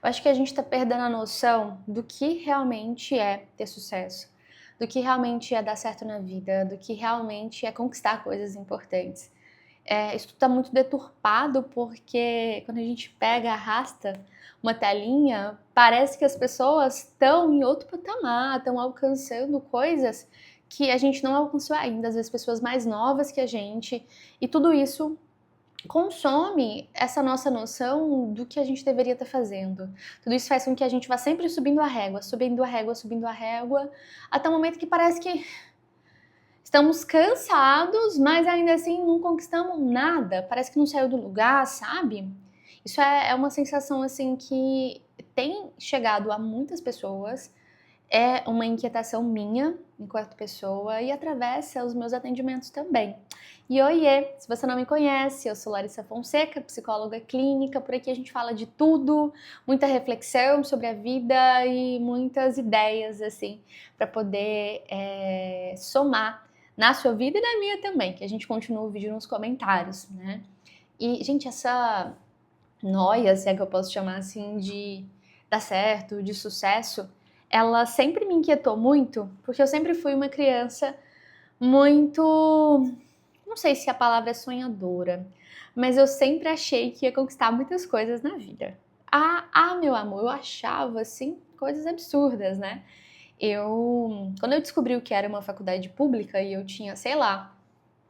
Eu acho que a gente tá perdendo a noção do que realmente é ter sucesso, do que realmente é dar certo na vida, do que realmente é conquistar coisas importantes. Isso tá muito deturpado porque quando a gente pega, arrasta uma telinha, parece que as pessoas estão em outro patamar, estão alcançando coisas que a gente não alcançou ainda, às vezes pessoas mais novas que a gente, e tudo isso consome essa nossa noção do que a gente deveria estar fazendo. Tudo isso faz com que a gente vá sempre subindo a régua, subindo a régua, subindo a régua, até o momento que parece que estamos cansados, mas ainda assim não conquistamos nada. Parece que não saiu do lugar, sabe? Isso é uma sensação assim que tem chegado a muitas pessoas, é uma inquietação minha enquanto pessoa e atravessa os meus atendimentos também. E oiê, se você não me conhece, eu sou Larissa Fonseca, psicóloga clínica. Por aqui a gente fala de tudo, muita reflexão sobre a vida e muitas ideias assim para poder somar na sua vida e na minha também, que a gente continua o vídeo nos comentários, né? E, gente, essa noia, se é que eu posso chamar assim, de dar certo, de sucesso, ela sempre me inquietou muito, porque eu sempre fui uma criança muito, não sei se a palavra é sonhadora, mas eu sempre achei que ia conquistar muitas coisas na vida. Meu amor, eu achava, assim, coisas absurdas, né? Quando eu descobri o que era uma faculdade pública e eu tinha, sei lá,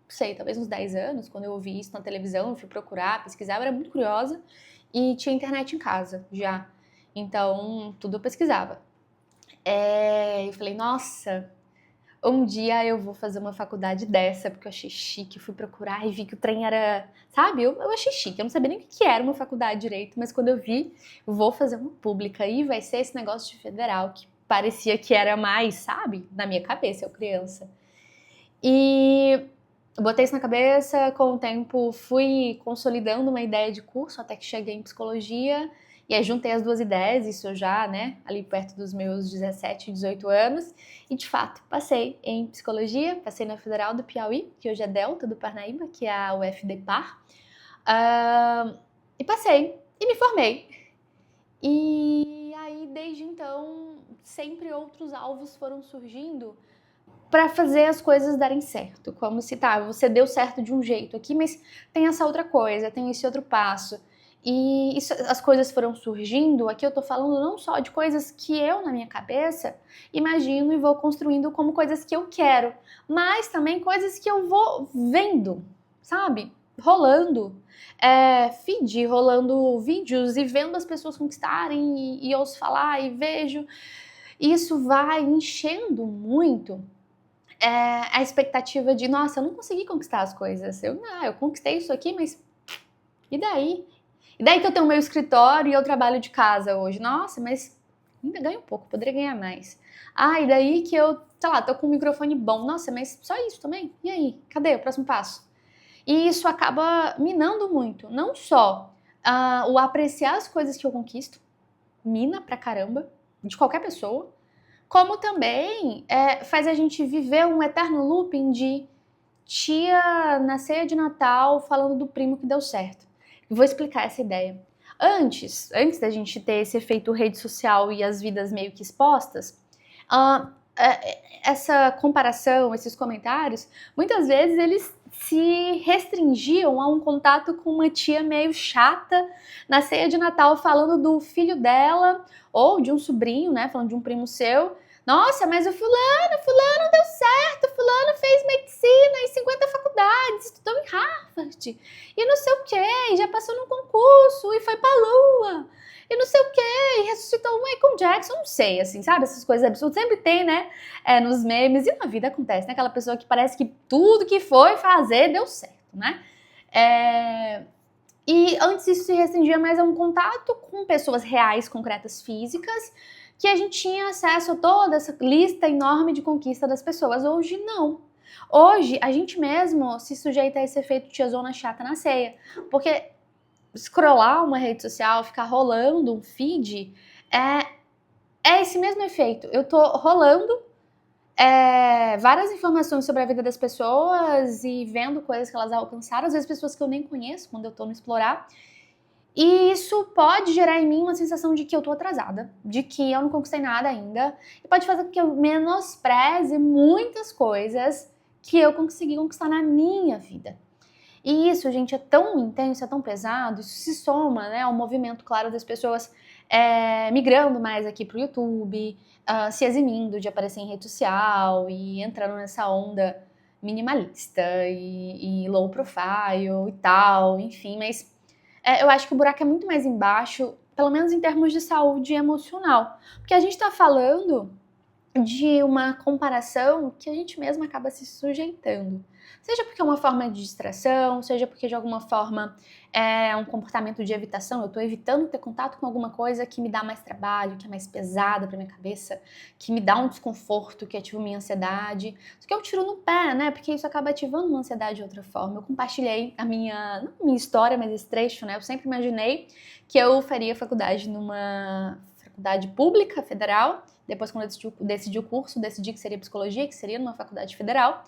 sei, talvez uns 10 anos, quando eu ouvi isso na televisão, eu fui procurar, pesquisar, eu era muito curiosa e tinha internet em casa já. Então, tudo eu pesquisava. Eu falei, nossa, um dia eu vou fazer uma faculdade dessa, porque eu achei chique, fui procurar e vi que o trem era, sabe? Eu achei chique, eu não sabia nem o que era uma faculdade direito, mas quando eu vi, eu vou fazer uma pública e vai ser esse negócio de federal, que parecia que era mais, sabe? Na minha cabeça, eu criança. E botei isso na cabeça, com o tempo fui consolidando uma ideia de curso, até que cheguei em psicologia, e aí juntei as duas ideias, isso já, né, ali perto dos meus 17, 18 anos, e de fato, passei em psicologia, passei na Federal do Piauí, que hoje é Delta do Parnaíba, que é a UFDPAR, e passei, e me formei. E aí, desde então, sempre outros alvos foram surgindo para fazer as coisas darem certo. Como se, tá, você deu certo de um jeito aqui, mas tem essa outra coisa, tem esse outro passo. E as coisas foram surgindo, aqui eu tô falando não só de coisas que eu, na minha cabeça, imagino e vou construindo como coisas que eu quero, mas também coisas que eu vou vendo, sabe? Rolando. Feed, rolando vídeos e vendo as pessoas conquistarem e ouço falar e vejo. Isso vai enchendo muito a expectativa de, nossa, eu não consegui conquistar as coisas. Eu conquistei isso aqui, mas e daí? E daí que eu tenho meu escritório e eu trabalho de casa hoje. Nossa, mas ainda ganho um pouco, poderia ganhar mais. E daí que eu, sei lá, tô com um microfone bom. Nossa, mas só isso também? E aí? Cadê o próximo passo? E isso acaba minando muito. Não só o apreciar as coisas que eu conquisto, mina pra caramba, de qualquer pessoa, como também faz a gente viver um eterno looping de tia na ceia de Natal falando do primo que deu certo. Vou explicar essa ideia. Antes da gente ter esse efeito rede social e as vidas meio que expostas, essa comparação, esses comentários, muitas vezes eles se restringiam a um contato com uma tia meio chata na ceia de Natal falando do filho dela ou de um sobrinho, né, falando de um primo seu. Nossa, mas o fulano deu certo, fulano fez medicina em 50 faculdades, estudou em Harvard, e não sei o que, já passou num concurso e foi pra lua, e não sei o que, e ressuscitou o Michael Jackson, não sei, assim, sabe, essas coisas absurdas, sempre tem, né, nos memes, e na vida acontece, né, aquela pessoa que parece que tudo que foi fazer deu certo, né, e antes isso se restringia mais a um contato com pessoas reais, concretas, físicas, que a gente tinha acesso a toda essa lista enorme de conquista das pessoas. Hoje, não. Hoje, a gente mesmo se sujeita a esse efeito tiazona chata na ceia. Porque scrollar uma rede social, ficar rolando um feed, é esse mesmo efeito. Eu tô rolando várias informações sobre a vida das pessoas e vendo coisas que elas alcançaram, às vezes pessoas que eu nem conheço, quando eu tô no explorar. E isso pode gerar em mim uma sensação de que eu tô atrasada, de que eu não conquistei nada ainda, e pode fazer com que eu menospreze muitas coisas que eu consegui conquistar na minha vida. E isso, gente, é tão intenso, é tão pesado, isso se soma, né, ao movimento, claro, das pessoas migrando mais aqui pro YouTube, se eximindo de aparecer em rede social e entrando nessa onda minimalista e low profile e tal, enfim, mas eu acho que o buraco é muito mais embaixo, pelo menos em termos de saúde emocional, porque a gente tá falando de uma comparação que a gente mesma acaba se sujeitando. Seja porque é uma forma de distração, seja porque de alguma forma é um comportamento de evitação, eu estou evitando ter contato com alguma coisa que me dá mais trabalho, que é mais pesada para minha cabeça, que me dá um desconforto, que ativa minha ansiedade. Isso que é um tiro no pé, né? Porque isso acaba ativando uma ansiedade de outra forma. Eu compartilhei não a minha história, mas esse trecho, né? Eu sempre imaginei que eu faria faculdade numa faculdade pública, federal. Depois, quando eu decidi o curso, decidi que seria psicologia, que seria numa faculdade federal.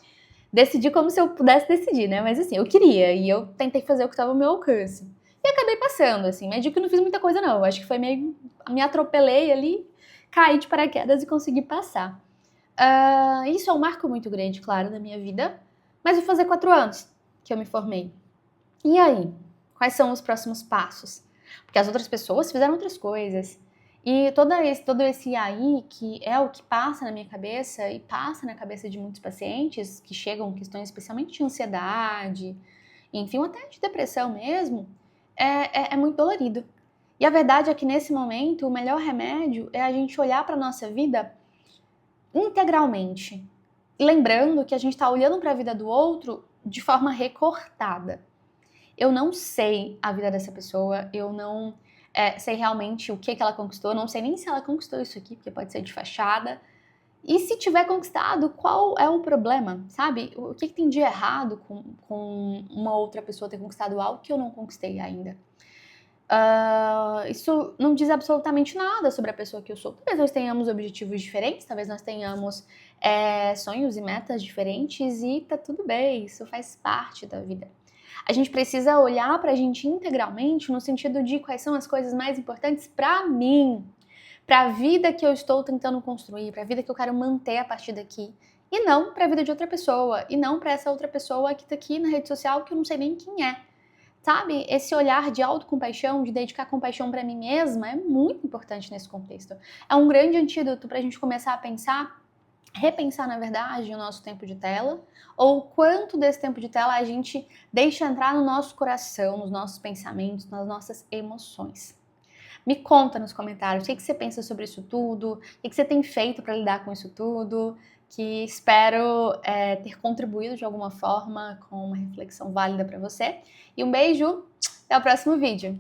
Decidi como se eu pudesse decidir, né? Mas assim, eu queria e eu tentei fazer o que estava ao meu alcance. E acabei passando, assim, mas digo que não fiz muita coisa não. Eu acho que foi meio... me atropelei ali, caí de paraquedas e consegui passar. Isso é um marco muito grande, claro, na minha vida. Mas vou fazer 4 anos que eu me formei. E aí? Quais são os próximos passos? Porque as outras pessoas fizeram outras coisas. E todo esse aí, que é o que passa na minha cabeça e passa na cabeça de muitos pacientes que chegam com questões especialmente de ansiedade, enfim, ou até de depressão mesmo, é muito dolorido. E a verdade é que nesse momento o melhor remédio é a gente olhar para a nossa vida integralmente. Lembrando que a gente está olhando para a vida do outro de forma recortada. Eu não sei a vida dessa pessoa, eu não sei realmente o que ela conquistou, não sei nem se ela conquistou isso aqui, porque pode ser de fachada. E se tiver conquistado, qual é o problema, sabe? O que tem de errado com uma outra pessoa ter conquistado algo que eu não conquistei ainda? Isso não diz absolutamente nada sobre a pessoa que eu sou. Talvez nós tenhamos objetivos diferentes, talvez nós tenhamos sonhos e metas diferentes e tá tudo bem, isso faz parte da vida. A gente precisa olhar pra gente integralmente no sentido de quais são as coisas mais importantes pra mim, pra vida que eu estou tentando construir, pra vida que eu quero manter a partir daqui, e não pra vida de outra pessoa, e não pra essa outra pessoa que tá aqui na rede social que eu não sei nem quem é. Sabe, esse olhar de autocompaixão, de dedicar compaixão pra mim mesma é muito importante nesse contexto. É um grande antídoto pra gente começar a pensar, repensar, na verdade, o nosso tempo de tela, ou quanto desse tempo de tela a gente deixa entrar no nosso coração, nos nossos pensamentos, nas nossas emoções. Me conta nos comentários o que você pensa sobre isso tudo, o que você tem feito para lidar com isso tudo, que espero ter contribuído de alguma forma com uma reflexão válida para você. E um beijo, até o próximo vídeo!